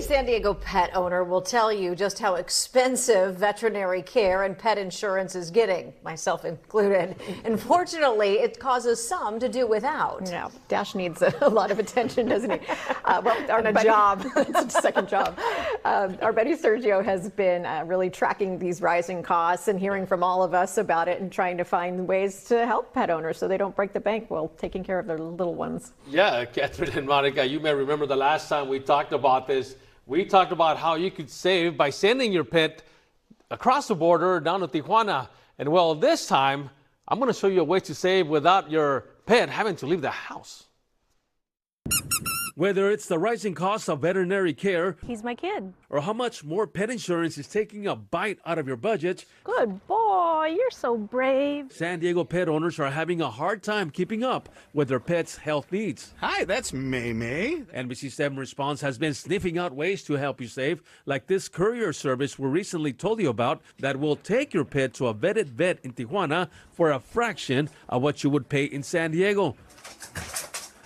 San Diego pet owner will tell you just how expensive veterinary care and pet insurance is getting, myself included. Unfortunately, it causes some to do without. Yeah, Dash needs a lot of attention, doesn't he? A job. It's a second job. Our buddy Sergio has been really tracking these rising costs and hearing from all of us about it and trying to find ways to help pet owners so they don't break the bank while taking care of their little ones. Yeah, Catherine and Monica, you may remember the last time we talked about this. We talked about how you could save by sending your pet across the border down to Tijuana. And well, this time, I'm going to show you a way to save without your pet having to leave the house. Whether it's the rising cost of veterinary care, He's my kid. or how much more pet insurance is taking a bite out of your budget, Good boy, you're so brave. San Diego pet owners are having a hard time keeping up with their pets' health needs. Hi, that's May. NBC7 Response has been sniffing out ways to help you save, like this courier service we recently told you about that will take your pet to a vetted vet in Tijuana for a fraction of what you would pay in San Diego.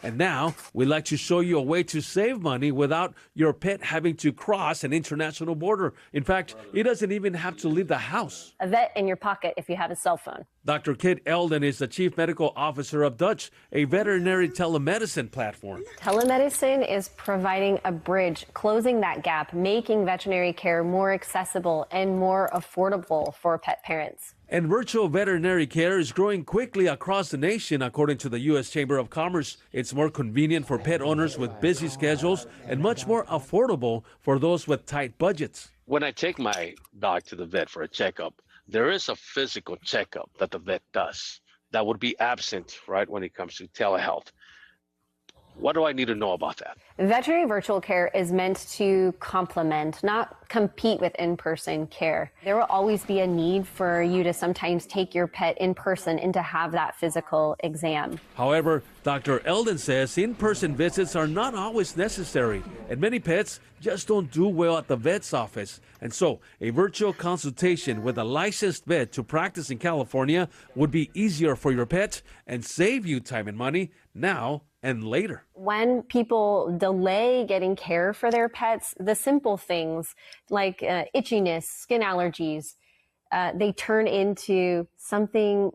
And now, we'd like to show you a way to save money without your pet having to cross an international border. In fact, it doesn't even have to leave the house. A vet in your pocket if you have a cell phone. Dr. Kit Eldon is the Chief Medical Officer of Dutch, a veterinary telemedicine platform. Telemedicine is providing a bridge, closing that gap, making veterinary care more accessible and more affordable for pet parents. And virtual veterinary care is growing quickly across the nation, according to the U.S. Chamber of Commerce. It's more convenient for pet owners with busy schedules and much more affordable for those with tight budgets. When I take my dog to the vet for a checkup, there is a physical checkup that the vet does that would be absent, right, when it comes to telehealth. What do I need to know about that? Veterinary virtual care is meant to complement, not compete with in-person care. There will always be a need for you to sometimes take your pet in person and to have that physical exam. However, Dr. Eldon says in-person visits are not always necessary, and many pets just don't do well at the vet's office. And so, a virtual consultation with a licensed vet to practice in California would be easier for your pet and save you time and money now and later. When people delay getting care for their pets, the simple things like itchiness, skin allergies, they turn into something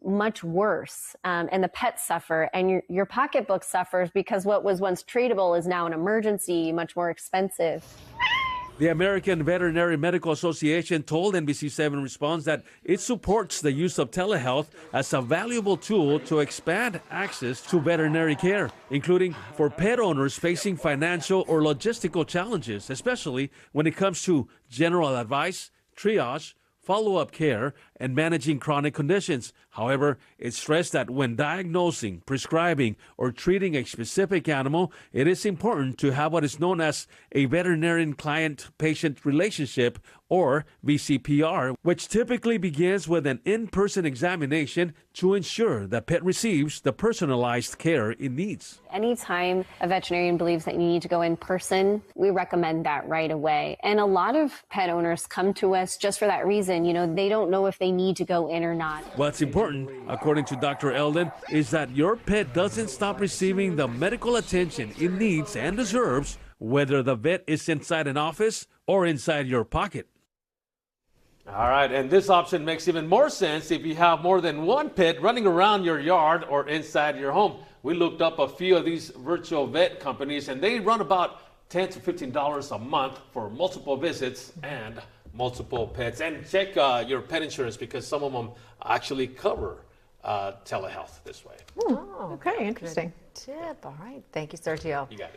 much worse, and the pets suffer, and your pocketbook suffers because what was once treatable is now an emergency, much more expensive. The American Veterinary Medical Association told NBC7 Response that it supports the use of telehealth as a valuable tool to expand access to veterinary care, including for pet owners facing financial or logistical challenges, especially when it comes to general advice, triage, follow-up care, and managing chronic conditions. However, it's stressed that when diagnosing, prescribing, or treating a specific animal, it is important to have what is known as a veterinarian client-patient relationship, or VCPR, which typically begins with an in-person examination to ensure the pet receives the personalized care it needs. Anytime a veterinarian believes that you need to go in person, we recommend that right away. And a lot of pet owners come to us just for that reason. You know, they don't know if they need to go in or not. What's important, according to Dr. Eldon, is that your pet doesn't stop receiving the medical attention it needs and deserves, whether the vet is inside an office or inside your pocket. All right, and this option makes even more sense if you have more than one pet running around your yard or inside your home. We looked up a few of these virtual vet companies, and they run about $10 to $15 a month for multiple visits and multiple pets. And check your pet insurance, because some of them actually cover telehealth this way. Okay, interesting. Tip. All right. Thank you, Sergio. You got it.